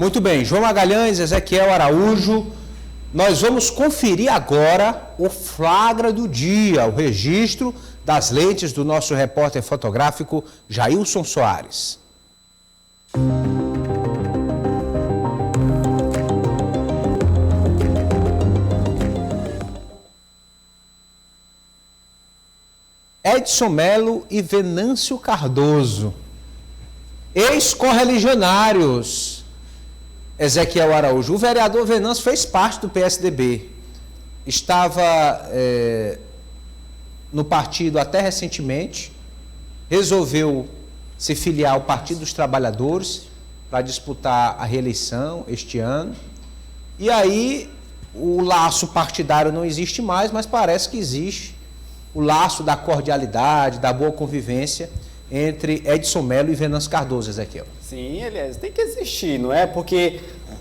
Muito bem, João Magalhães, Ezequiel Araújo, nós vamos conferir agora o flagra do dia, o registro das lentes do nosso repórter fotográfico Jailson Soares. Edson Melo e Venâncio Cardoso, ex-correligionários. Ezequiel Araújo, o vereador Venâncio fez parte do PSDB, estava no partido até recentemente, resolveu se filiar ao Partido dos Trabalhadores para disputar a reeleição este ano, e aí o laço partidário não existe mais, mas parece que existe o laço da cordialidade, da boa convivência entre Edson Melo e Venâncio Cardoso, Ezequiel. Sim, aliás, tem que existir, não é? Porque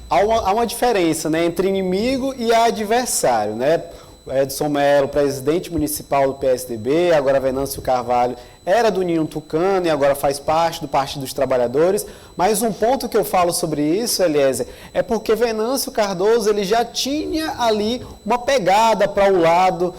há uma diferença, né, entre inimigo e adversário, né? Edson Melo, presidente municipal do PSDB, agora Venâncio Carvalho, era do Ninho Tucano e agora faz parte do Partido dos Trabalhadores. Mas um ponto que eu falo sobre isso, Eliezer, é porque Venâncio Cardoso ele já tinha ali uma pegada para o lado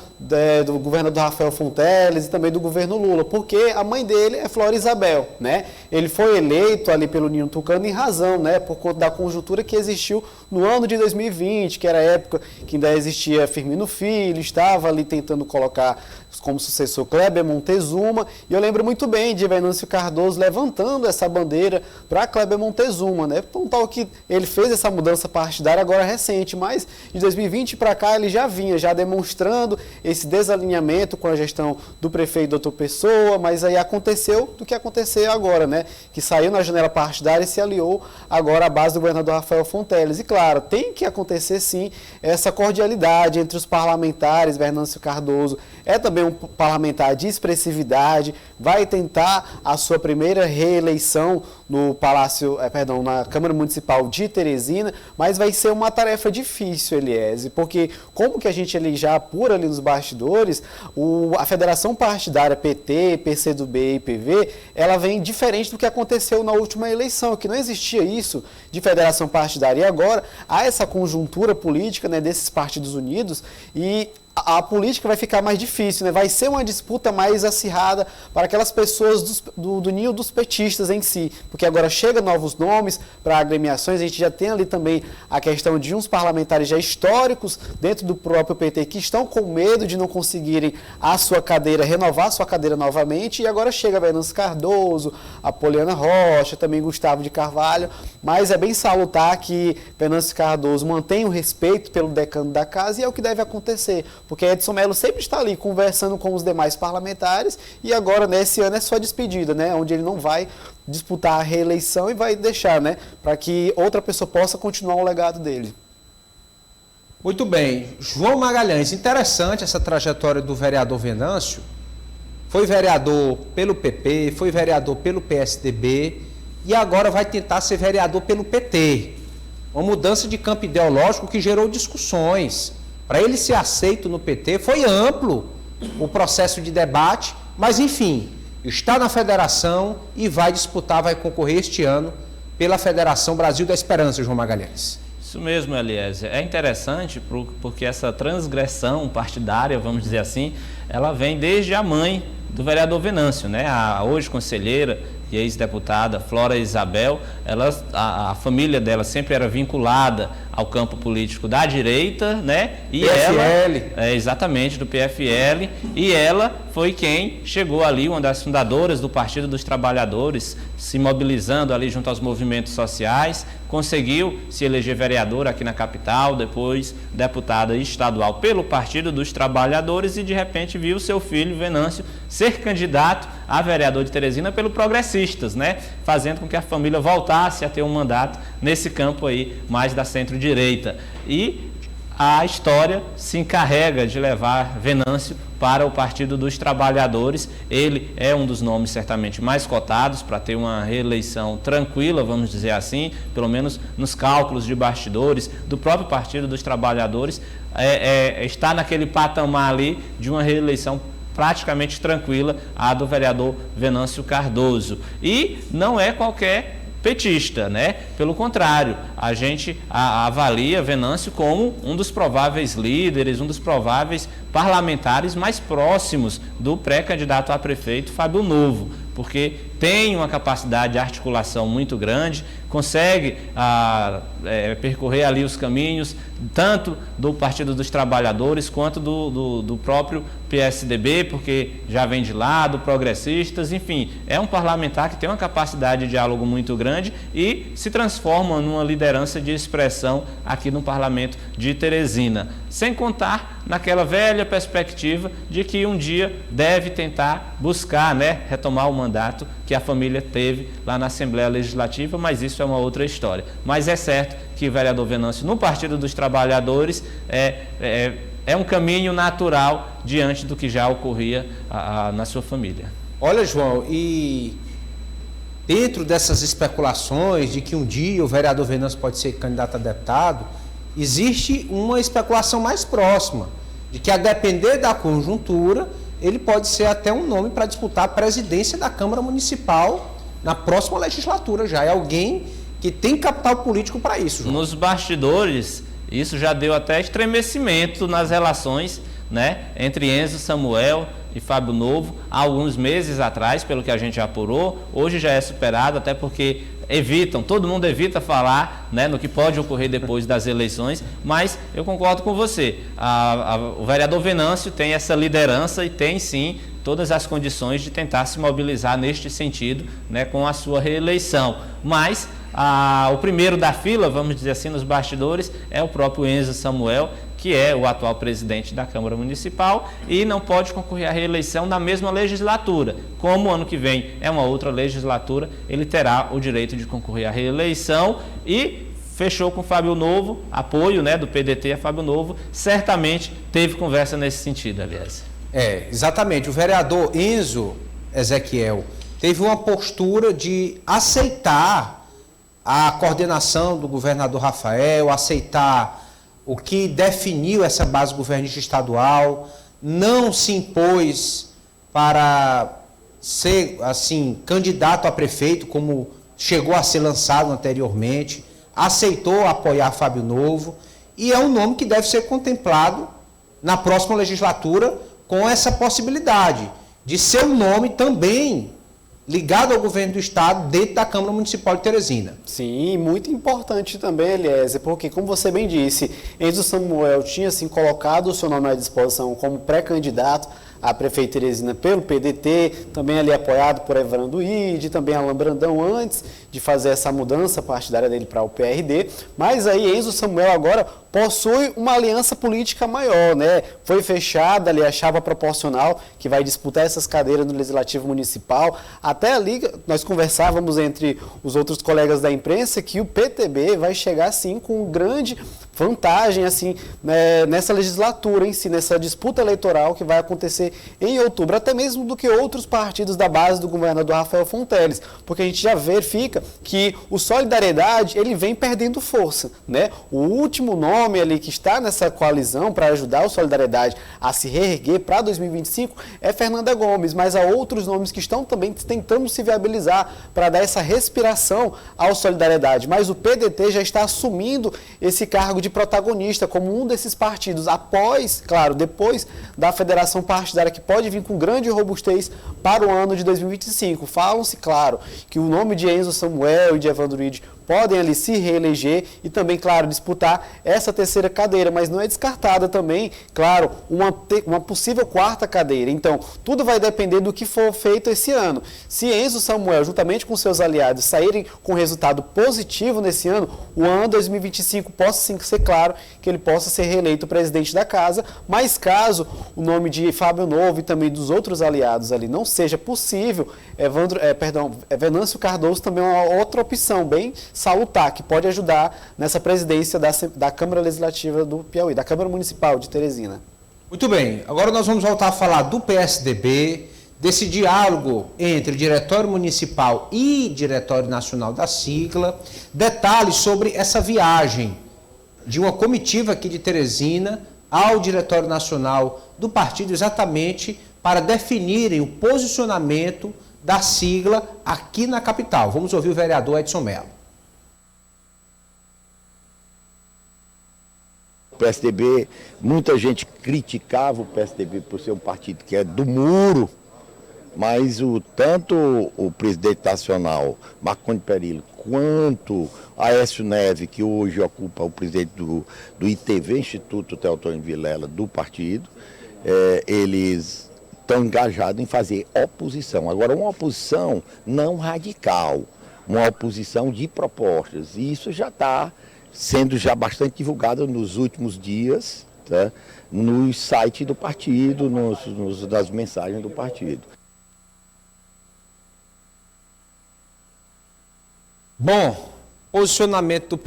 do governador Rafael Fonteles e também do governo Lula, porque a mãe dele é Flora Isabel, né? Ele foi eleito ali pelo Ninho Tucano em razão, né, por conta da conjuntura que existiu no ano de 2020, que era a época que ainda existia Firmino Filho, estava ali tentando colocar como sucessor Kleber Montezuma, e eu lembro muito bem de Venâncio Cardoso levantando essa bandeira para Kleber Montezuma, né? Então, tal que ele fez essa mudança partidária agora recente, mas de 2020 para cá ele já vinha, já demonstrando esse desalinhamento com a gestão do prefeito Dr. Pessoa, mas aí aconteceu do que aconteceu agora, né? Que saiu na janela partidária e se aliou agora à base do governador Rafael Fonteles. E claro, tem que acontecer sim essa cordialidade entre os parlamentares. Venâncio Cardoso é também um parlamentar de expressividade, vai tentar a sua primeira reeleição no na Câmara Municipal de Teresina, mas vai ser uma tarefa difícil, Eliese, porque como que a gente ali já apura ali nos bastidores, a federação partidária PT, PCdoB e PV, ela vem diferente do que aconteceu na última eleição, que não existia isso de federação partidária, e agora há essa conjuntura política, né, desses partidos unidos, e a política vai ficar mais difícil, né? Vai ser uma disputa mais acirrada para aquelas pessoas do ninho dos petistas em si, porque agora chega novos nomes para agremiações, a gente já tem ali também a questão de uns parlamentares já históricos dentro do próprio PT que estão com medo de não conseguirem a sua cadeira, renovar a sua cadeira novamente, e agora chega Venâncio Cardoso, Apoliana Rocha, também Gustavo de Carvalho, mas é bem salutar que Venâncio Cardoso mantém o respeito pelo decano da casa, e é o que deve acontecer, porque Edson Melo sempre está ali conversando com os demais parlamentares, e agora nesse ano é só despedida, né? Onde ele não vai disputar a reeleição e vai deixar, né, para que outra pessoa possa continuar o legado dele. Muito bem. João Magalhães, interessante essa trajetória do vereador Venâncio. Foi vereador pelo PP, foi vereador pelo PSDB e agora vai tentar ser vereador pelo PT. Uma mudança de campo ideológico que gerou discussões. Para ele ser aceito no PT, foi amplo o processo de debate, mas enfim, está na federação e vai disputar, vai concorrer este ano pela Federação Brasil da Esperança, João Magalhães. Isso mesmo, Eliezer. É interessante porque essa transgressão partidária, vamos dizer assim, ela vem desde a mãe do vereador Venâncio, né? A hoje conselheira e ex-deputada Flora Isabel, a família dela sempre era vinculada ao campo político da direita, né? E PFL. Exatamente, do PFL, e ela foi quem chegou ali, uma das fundadoras do Partido dos Trabalhadores, se mobilizando ali junto aos movimentos sociais, conseguiu se eleger vereadora aqui na capital, depois deputada estadual pelo Partido dos Trabalhadores, e de repente viu seu filho Venâncio ser candidato a vereador de Teresina pelo Progressistas, né? Fazendo com que a família voltasse a ter um mandato nesse campo aí mais da centro-direita. E a história se encarrega de levar Venâncio para o Partido dos Trabalhadores. Ele é um dos nomes certamente mais cotados para ter uma reeleição tranquila, vamos dizer assim, pelo menos nos cálculos de bastidores do próprio Partido dos Trabalhadores, está naquele patamar ali de uma reeleição praticamente tranquila, a do vereador Venâncio Cardoso. E não é qualquer petista, né? Pelo contrário, a gente avalia Venâncio como um dos prováveis líderes, um dos prováveis parlamentares mais próximos do pré-candidato a prefeito Fábio Novo, porque tem uma capacidade de articulação muito grande, consegue percorrer ali os caminhos, tanto do Partido dos Trabalhadores quanto do próprio PSDB, porque já vem de lá, do Progressistas, enfim, é um parlamentar que tem uma capacidade de diálogo muito grande e se transforma numa liderança de expressão aqui no Parlamento de Teresina, sem contar naquela velha perspectiva de que um dia deve tentar buscar, né, retomar o mandato que a família teve lá na Assembleia Legislativa, mas isso é uma outra história. Mas é certo que o vereador Venâncio no Partido dos Trabalhadores é um caminho natural diante do que já ocorria na sua família. Olha, João, e dentro dessas especulações de que um dia o vereador Venâncio pode ser candidato a deputado, existe uma especulação mais próxima, de que a depender da conjuntura, ele pode ser até um nome para disputar a presidência da Câmara Municipal na próxima legislatura já. É alguém que tem capital político para isso, João. Nos bastidores, isso já deu até estremecimento nas relações, né, entre Enzo Samuel e Fábio Novo, há alguns meses atrás, pelo que a gente já apurou. Hoje já é superado, até porque todo mundo evita falar, né, no que pode ocorrer depois das eleições, mas eu concordo com você, o vereador Venâncio tem essa liderança e tem sim todas as condições de tentar se mobilizar neste sentido, né, com a sua reeleição, mas o primeiro da fila, vamos dizer assim, nos bastidores, é o próprio Enzo Samuel, que é o atual presidente da Câmara Municipal e não pode concorrer à reeleição na mesma legislatura. Como o ano que vem é uma outra legislatura, ele terá o direito de concorrer à reeleição e fechou com Fábio Novo, apoio, né, do PDT a Fábio Novo, certamente teve conversa nesse sentido, aliás. Exatamente. O vereador Enzo Ezequiel teve uma postura de aceitar a coordenação do governador Rafael, aceitar o que definiu essa base governista estadual, não se impôs para ser, assim, candidato a prefeito, como chegou a ser lançado anteriormente, aceitou apoiar Fábio Novo, e é um nome que deve ser contemplado na próxima legislatura com essa possibilidade de ser um nome também ligado ao governo do estado dentro da Câmara Municipal de Teresina. Sim, muito importante também, Eliezer, porque, como você bem disse, Enzo Samuel tinha assim, colocado o seu nome à disposição como pré-candidato a prefeito de Teresina pelo PDT, também ali apoiado por Evandro Ide, também Alain Brandão, antes de fazer essa mudança partidária dele para o PRD, mas aí Enzo Samuel agora possui uma aliança política maior, né? Foi fechada ali a chapa proporcional que vai disputar essas cadeiras no Legislativo Municipal. Até ali nós conversávamos entre os outros colegas da imprensa que o PTB vai chegar assim com grande vantagem assim, né, nessa legislatura em si, nessa disputa eleitoral que vai acontecer em outubro, até mesmo do que outros partidos da base do governador Rafael Fonteles, porque a gente já verifica que o Solidariedade ele vem perdendo força, né? O último nome ali que está nessa coalizão para ajudar o Solidariedade a se reerguer para 2025 é Fernanda Gomes, mas há outros nomes que estão também tentando se viabilizar para dar essa respiração ao Solidariedade, mas o PDT já está assumindo esse cargo de protagonista como um desses partidos após, claro, depois da federação partidária que pode vir com grande robustez para o ano de 2025. Falam-se, claro, que o nome de Enzo Samuel e de Evandro Ide podem ali se reeleger e também, claro, disputar essa terceira cadeira, mas não é descartada também, claro, uma possível quarta cadeira. Então, tudo vai depender do que for feito esse ano. Se Enzo Samuel, juntamente com seus aliados, saírem com resultado positivo nesse ano, o ano 2025 possa sim ser claro que ele possa ser reeleito presidente da casa, mas caso o nome de Fábio Novo e também dos outros aliados ali não seja possível, Venâncio Cardoso também é uma outra opção bem salutar, que pode ajudar nessa presidência da Câmara Legislativa do Piauí, da Câmara Municipal de Teresina. Muito bem, agora nós vamos voltar a falar do PSDB, desse diálogo entre Diretório Municipal e Diretório Nacional da sigla, detalhes sobre essa viagem de uma comitiva aqui de Teresina ao Diretório Nacional do partido, exatamente para definirem o posicionamento da sigla aqui na capital. Vamos ouvir o vereador Edson Mello. O PSDB, muita gente criticava o PSDB por ser um partido que é do muro, mas tanto o presidente nacional, Marconi Perillo, quanto Aécio Neves, que hoje ocupa o presidente do ITV, Instituto Teotônio Vilela, do partido, eles estão engajados em fazer oposição. Agora, uma oposição não radical, uma oposição de propostas. E isso já está sendo bastante divulgado nos últimos dias, tá? No site do partido, nas mensagens do partido. Bom, posicionamento do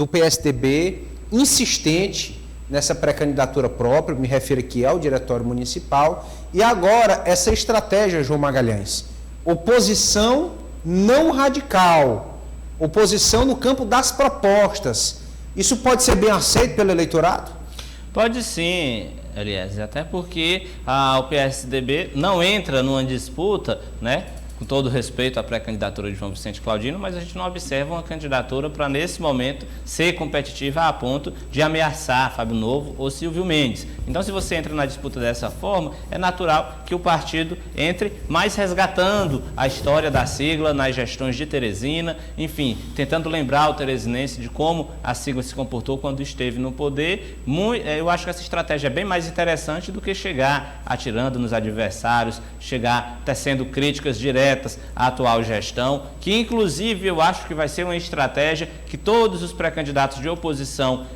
PSDB insistente nessa pré-candidatura própria, me refiro aqui ao Diretório Municipal, e agora essa estratégia, João Magalhães, oposição não radical, oposição no campo das propostas, isso pode ser bem aceito pelo eleitorado? Pode sim, Eliezer, até porque o PSDB não entra numa disputa, né? Com todo respeito à pré-candidatura de João Vicente Claudino, mas a gente não observa uma candidatura para, nesse momento, ser competitiva a ponto de ameaçar Fábio Novo ou Silvio Mendes. Então, se você entra na disputa dessa forma, é natural que o partido entre mais resgatando a história da sigla nas gestões de Teresina, enfim, tentando lembrar o teresinense de como a sigla se comportou quando esteve no poder. Eu acho que essa estratégia é bem mais interessante do que chegar atirando nos adversários, chegar tecendo críticas diretas à atual gestão, que inclusive eu acho que vai ser uma estratégia que todos os pré-candidatos de oposição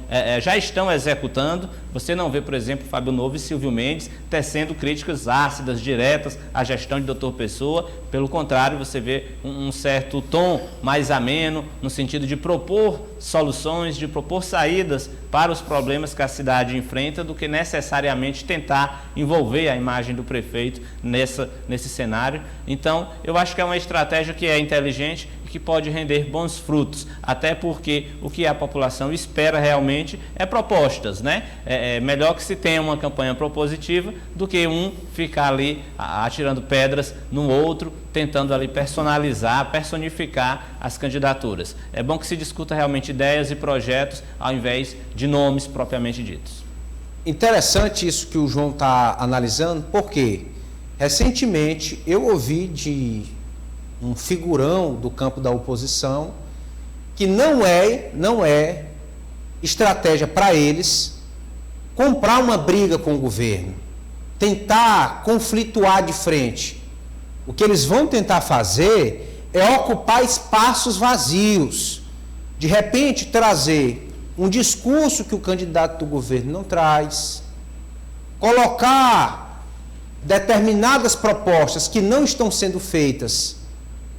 já estão executando. Você não vê, por exemplo, Fábio Novo e Silvio Mendes tecendo críticas ácidas, diretas à gestão de Dr. Pessoa. Pelo contrário, você vê um certo tom mais ameno, no sentido de propor soluções, de propor saídas para os problemas que a cidade enfrenta, do que necessariamente tentar envolver a imagem do prefeito nesse cenário. Então, eu acho que é uma estratégia que é inteligente e que pode render bons frutos, até porque o que a população espera realmente é propostas, né? É melhor que se tenha uma campanha propositiva do que ficar ali atirando pedras no outro, tentando ali personificar as candidaturas. É bom que se discuta realmente ideias e projetos ao invés de nomes propriamente ditos. Interessante isso que o João está analisando, porque recentemente eu ouvi de um figurão do campo da oposição que não é estratégia para eles comprar uma briga com o governo, tentar conflituar de frente. O que eles vão tentar fazer é ocupar espaços vazios, de repente trazer um discurso que o candidato do governo não traz, colocar determinadas propostas que não estão sendo feitas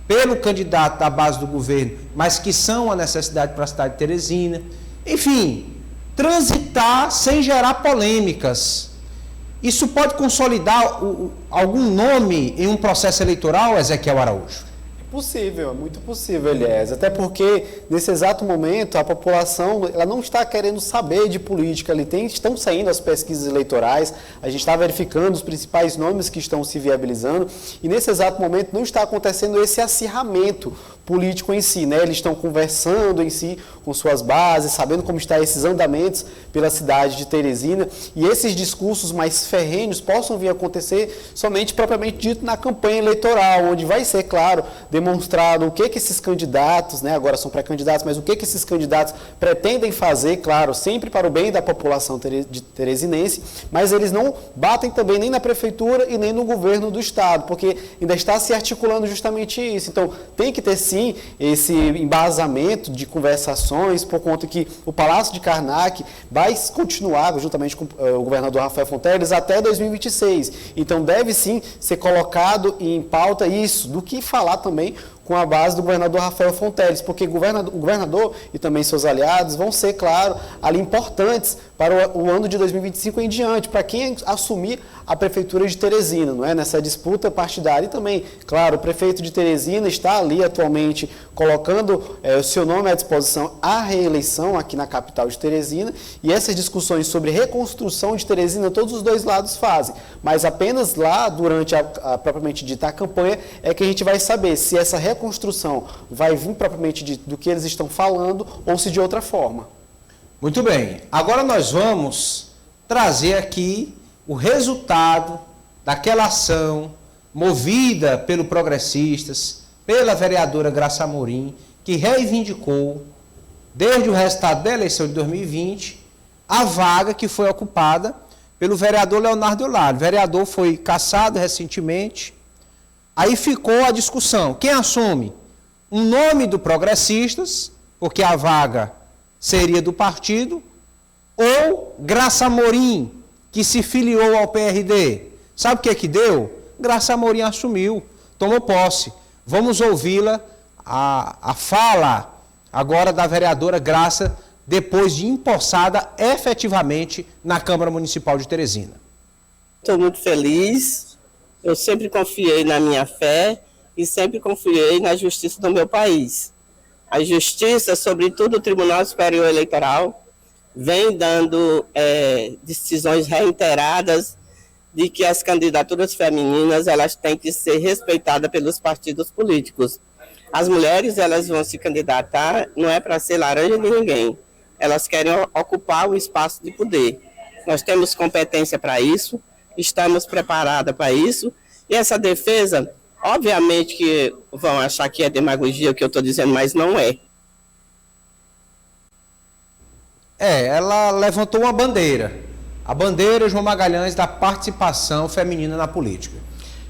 pelo candidato da base do governo, mas que são a necessidade para a cidade de Teresina. Enfim, transitar sem gerar polêmicas. Isso pode consolidar algum nome em um processo eleitoral, Ezequiel Araújo? Possível, é muito possível, Eliezer. Até porque, nesse exato momento, a população ela não está querendo saber de política. Estão saindo as pesquisas eleitorais, a gente está verificando os principais nomes que estão se viabilizando, e nesse exato momento não está acontecendo esse acirramento político em si, né? Eles estão conversando em si com suas bases, sabendo como estão esses andamentos pela cidade de Teresina, e esses discursos mais ferrenhos possam vir a acontecer somente propriamente dito na campanha eleitoral, onde vai ser, claro, demonstrado o que esses candidatos, né, agora são pré-candidatos, mas o que esses candidatos pretendem fazer, claro, sempre para o bem da população teresinense, mas eles não batem também nem na prefeitura e nem no governo do estado, porque ainda está se articulando justamente isso. Então, tem que ter sim esse embasamento de conversações, por conta que o Palácio de Karnak vai continuar juntamente com o governador Rafael Fonteles até 2026. Então, deve sim ser colocado em pauta isso, do que falar também com a base do governador Rafael Fonteles, porque o governador e também seus aliados vão ser, claro, ali importantes para o ano de 2025 em diante, para quem assumir a prefeitura de Teresina, não é? Nessa disputa partidária. E também, claro, o prefeito de Teresina está ali atualmente colocando o seu nome à disposição à reeleição aqui na capital de Teresina, e essas discussões sobre reconstrução de Teresina, todos os dois lados fazem, mas apenas lá, durante a propriamente dita a campanha, é que a gente vai saber se essa reconstrução vai vir propriamente do que eles estão falando ou se de outra forma. Muito bem, agora nós vamos trazer aqui o resultado daquela ação movida pelo Progressistas, pela vereadora Graça Amorim, que reivindicou, desde o resultado da eleição de 2020, a vaga que foi ocupada pelo vereador Leonardo Eulalio. O vereador foi cassado recentemente, aí ficou a discussão, quem assume? Um nome do Progressistas, porque a vaga seria do partido, ou Graça Amorim, que se filiou ao PRD. Sabe o que deu? Graça Amorim assumiu, tomou posse. Vamos ouvi-la, a fala agora da vereadora Graça, depois de empossada efetivamente na Câmara Municipal de Teresina. Estou muito feliz, eu sempre confiei na minha fé e sempre confiei na justiça do meu país. A justiça, sobretudo o Tribunal Superior Eleitoral, vem dando decisões reiteradas de que as candidaturas femininas elas têm que ser respeitadas pelos partidos políticos. As mulheres elas vão se candidatar, não é para ser laranja de ninguém. Elas querem ocupar o espaço de poder. Nós temos competência para isso, estamos preparadas para isso, e essa defesa, obviamente que vão achar que é demagogia o que eu estou dizendo, mas não é. Ela levantou uma bandeira. A bandeira, João Magalhães, da participação feminina na política.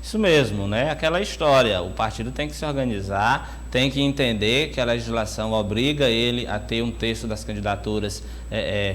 Isso mesmo, né? Aquela história, o partido tem que se organizar, tem que entender que a legislação obriga ele a ter um terço das candidaturas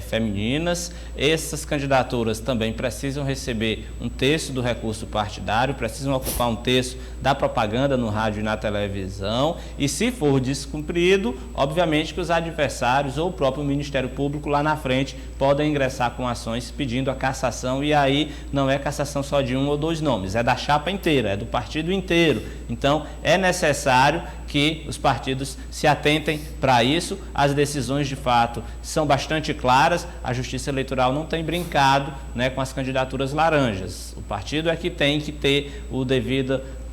femininas. Essas candidaturas também precisam receber um terço do recurso partidário, precisam ocupar um terço da propaganda no rádio e na televisão, e se for descumprido, obviamente que os adversários ou o próprio Ministério Público lá na frente podem ingressar com ações pedindo a cassação, e aí não é cassação só de um ou dois nomes, é da chapa inteira, é do partido inteiro. Então é necessário que os partidos se atentem para isso. As decisões de fato são bastante claras, a Justiça Eleitoral não tem brincado, né, com as candidaturas laranjas. O partido é que tem que ter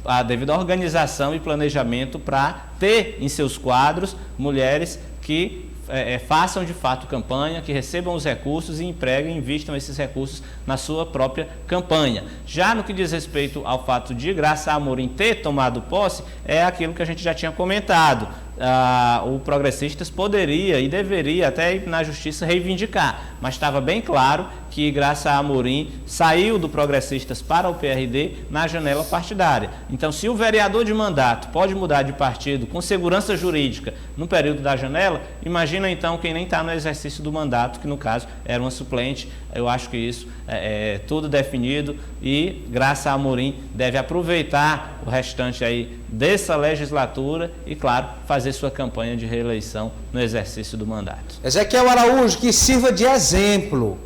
a devida organização e planejamento para ter em seus quadros mulheres que façam de fato campanha, que recebam os recursos e empreguem, invistam esses recursos na sua própria campanha. Já no que diz respeito ao fato de Graça Amorim ter tomado posse, é aquilo que a gente já tinha comentado. O Progressistas poderia e deveria até ir na Justiça reivindicar, mas estava bem claro que Graça Amorim saiu do Progressistas para o PRD na janela partidária. Então, se o vereador de mandato pode mudar de partido com segurança jurídica no período da janela, imagina então quem nem está no exercício do mandato, que no caso era uma suplente. Eu acho que isso é tudo definido e Graça Amorim deve aproveitar o restante aí dessa legislatura e, claro, fazer sua campanha de reeleição no exercício do mandato. Ezequiel Araújo, que sirva de exemplo,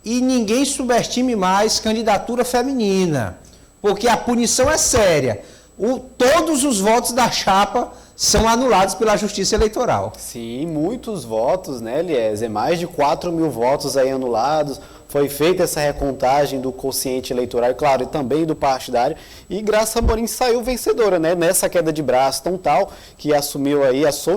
e ninguém subestime mais candidatura feminina, porque a punição é séria. Todos os votos da chapa são anulados pela Justiça Eleitoral. Sim, muitos votos, né, Eliezer? Mais de 4 mil votos aí anulados. Foi feita essa recontagem do quociente eleitoral, claro, e também do partidário, e Graça Amorim saiu vencedora, né, nessa queda de braço tão tal, que assume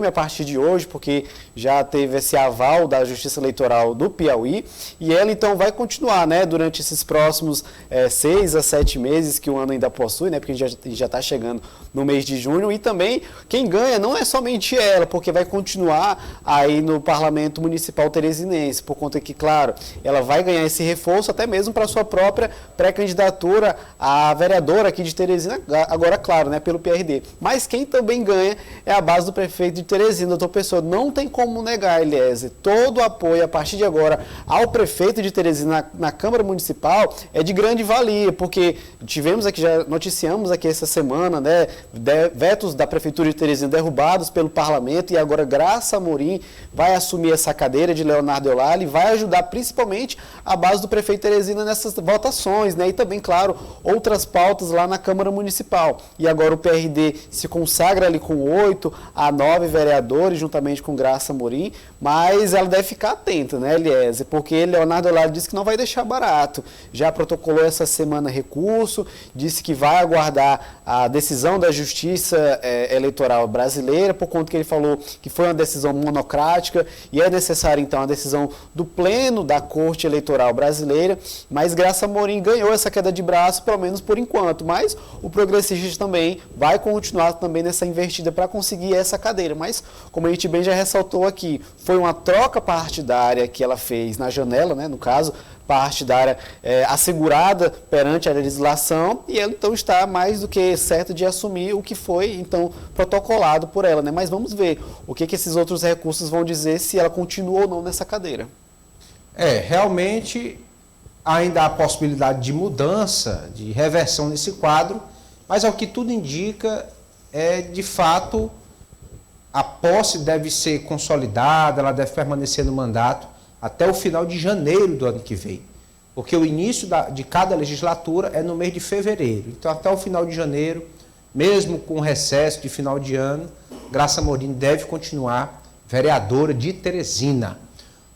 a partir de hoje, porque já teve esse aval da Justiça Eleitoral do Piauí, e ela então vai continuar, né, durante esses próximos 6 a 7 meses que o ano ainda possui, né, porque a gente já está chegando no mês de junho, e também quem ganha não é somente ela, porque vai continuar aí no Parlamento Municipal Teresinense, por conta que, claro, ela vai ganhar esse reforço até mesmo para sua própria pré-candidatura a vereadora aqui de Teresina, agora, claro, né, pelo PRD. Mas quem também ganha é a base do prefeito de Teresina, doutor Pessoa. Não tem como negar, Eliezer, todo o apoio a partir de agora ao prefeito de Teresina na Câmara Municipal é de grande valia, porque tivemos aqui, já noticiamos aqui essa semana, né, vetos da Prefeitura de Teresina derrubados pelo Parlamento, e agora Graça Amorim vai assumir essa cadeira de Leonardo Eulalio e vai ajudar principalmente a base do prefeito Teresina nessas votações, né? E também, claro, outras pautas lá na Câmara Municipal. E agora o PRD se consagra ali com 8 a 9 vereadores, juntamente com Graça Amorim, mas ela deve ficar atenta, né, Eliezer? Porque Leonardo Eulália disse que não vai deixar barato. Já protocolou essa semana recurso, disse que vai aguardar a decisão da Justiça Eleitoral Brasileira, por conta que ele falou que foi uma decisão monocrática e é necessária, então, a decisão do Pleno da Corte Eleitoral Brasileira, mas Graça Amorim ganhou essa queda de braço, pelo menos por enquanto, mas o Progressista também vai continuar também nessa investida para conseguir essa cadeira, mas, como a gente bem já ressaltou aqui, foi uma troca partidária que ela fez na janela, né, no caso, partidária assegurada perante a legislação, e ela então está mais do que certa de assumir o que foi então protocolado por ela, né? Mas vamos ver o que esses outros recursos vão dizer, se ela continua ou não nessa cadeira. Realmente ainda há possibilidade de mudança, de reversão nesse quadro, mas ao que tudo indica, de fato, a posse deve ser consolidada, ela deve permanecer no mandato até o final de janeiro do ano que vem, porque o início de cada legislatura é no mês de fevereiro. Então, até o final de janeiro, mesmo com o recesso de final de ano, Graça Amorim deve continuar vereadora de Teresina.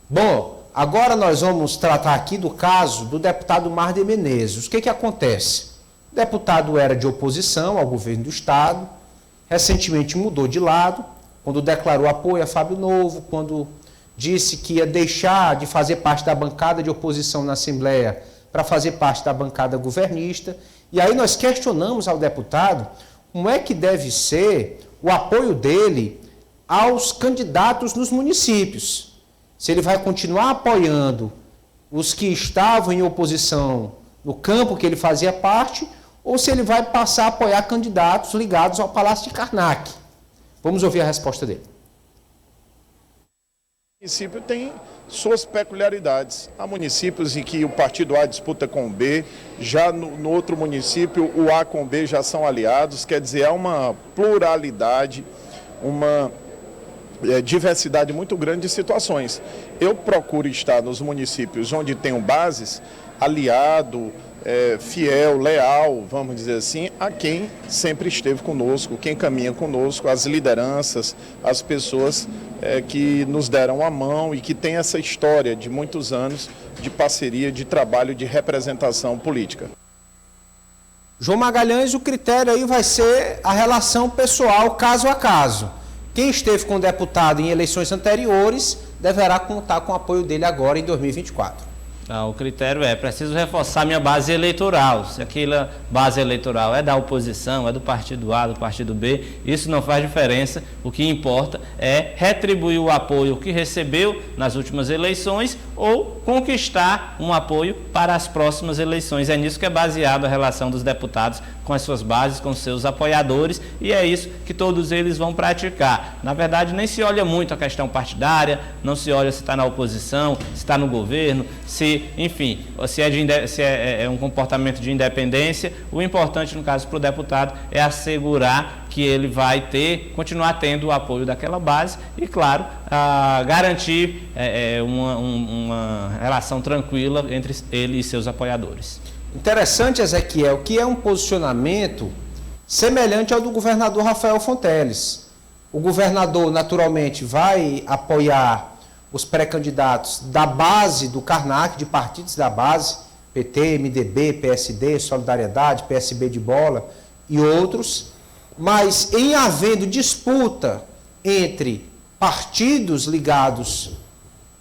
Bom, agora nós vamos tratar aqui do caso do deputado Marder Menezes. O que acontece? O deputado era de oposição ao governo do Estado, recentemente mudou de lado, quando declarou apoio a Fábio Novo, quando disse que ia deixar de fazer parte da bancada de oposição na Assembleia para fazer parte da bancada governista. E aí nós questionamos ao deputado como é que deve ser o apoio dele aos candidatos nos municípios. Se ele vai continuar apoiando os que estavam em oposição no campo que ele fazia parte, ou se ele vai passar a apoiar candidatos ligados ao Palácio de Karnak. Vamos ouvir a resposta dele. O município tem suas peculiaridades. Há municípios em que o partido A disputa com o B, já no outro município o A com o B já são aliados, quer dizer, há uma pluralidade, uma diversidade muito grande de situações. Eu procuro estar nos municípios onde tenho bases, aliado, fiel, leal, vamos dizer assim, a quem sempre esteve conosco, quem caminha conosco, as lideranças, as pessoas que nos deram a mão e que tem essa história de muitos anos de parceria, de trabalho, de representação política. João Magalhães, o critério aí vai ser a relação pessoal, caso a caso. Quem esteve com o deputado em eleições anteriores deverá contar com o apoio dele agora em 2024. O critério preciso reforçar minha base eleitoral. Se aquela base eleitoral é da oposição, é do partido A, do partido B, isso não faz diferença. O que importa é retribuir o apoio que recebeu nas últimas eleições ou conquistar um apoio para as próximas eleições. É nisso que é baseada a relação dos deputados com as suas bases, com seus apoiadores, e é isso que todos eles vão praticar. Na verdade, nem se olha muito a questão partidária, não se olha se está na oposição, se está no governo, enfim, se é um comportamento de independência. O importante, no caso, para o deputado, é assegurar que ele vai continuar tendo o apoio daquela base e, claro, garantir uma relação tranquila entre ele e seus apoiadores. Interessante, Ezequiel, que é um posicionamento semelhante ao do governador Rafael Fonteles. O governador, naturalmente, vai apoiar os pré-candidatos da base do Karnak, de partidos da base, PT, MDB, PSD, Solidariedade, PSB de Bola e outros, mas em havendo disputa entre partidos ligados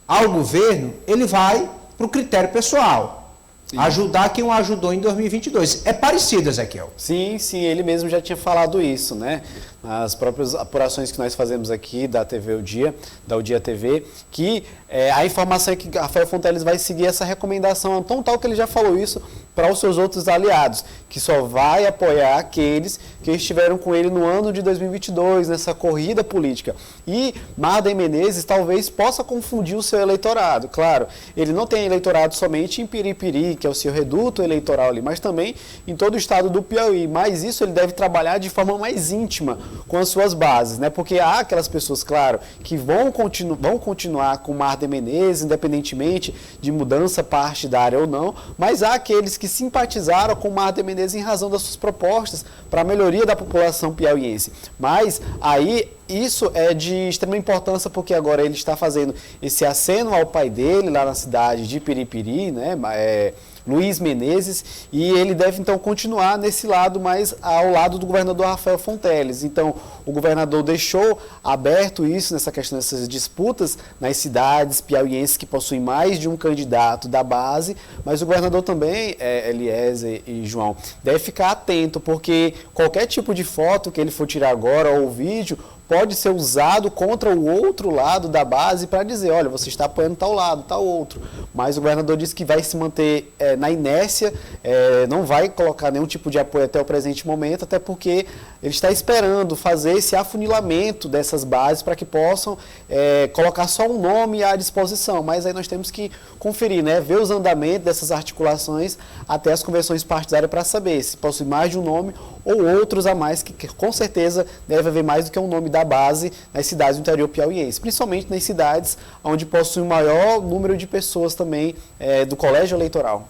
ao governo, ele vai para o critério pessoal. Sim. Ajudar quem o ajudou em 2022. É parecido, Ezequiel? Sim, ele mesmo já tinha falado isso, né? Nas próprias apurações que nós fazemos aqui da TV O Dia, da O Dia TV, que a informação é que Rafael Fonteles vai seguir essa recomendação, tão tal que ele já falou isso para os seus outros aliados, que só vai apoiar aqueles que estiveram com ele no ano de 2022, nessa corrida política. E Marden Menezes talvez possa confundir o seu eleitorado. Claro, ele não tem eleitorado somente em Piripiri, que é o seu reduto eleitoral ali, mas também em todo o estado do Piauí. Mas isso ele deve trabalhar de forma mais íntima com as suas bases, né? Porque há aquelas pessoas, claro, que vão continuar com Marden Menezes, independentemente de mudança partidária ou não, mas há aqueles que simpatizaram com Marden Menezes em razão das suas propostas para a melhoria da população piauiense. Mas aí isso é de extrema importância porque agora ele está fazendo esse aceno ao pai dele lá na cidade de Piripiri, né? Luiz Menezes, e ele deve então continuar nesse lado, mais ao lado do governador Rafael Fonteles. Então, o governador deixou aberto isso nessa questão dessas disputas nas cidades piauienses que possuem mais de um candidato da base, mas o governador também, Eliezer e João, deve ficar atento, porque qualquer tipo de foto que ele for tirar agora ou vídeo pode ser usado contra o outro lado da base para dizer, olha, você está apoiando tal lado, tal outro. Mas o governador disse que vai se manter na inércia, não vai colocar nenhum tipo de apoio até o presente momento, até porque ele está esperando fazer esse afunilamento dessas bases para que possam colocar só um nome à disposição. Mas aí nós temos que conferir, né, ver os andamentos dessas articulações até as convenções partidárias para saber se possui mais de um nome ou outros a mais, que com certeza deve haver mais do que um nome da base nas cidades do interior piauiense, principalmente nas cidades onde possui o maior número de pessoas também do colégio eleitoral.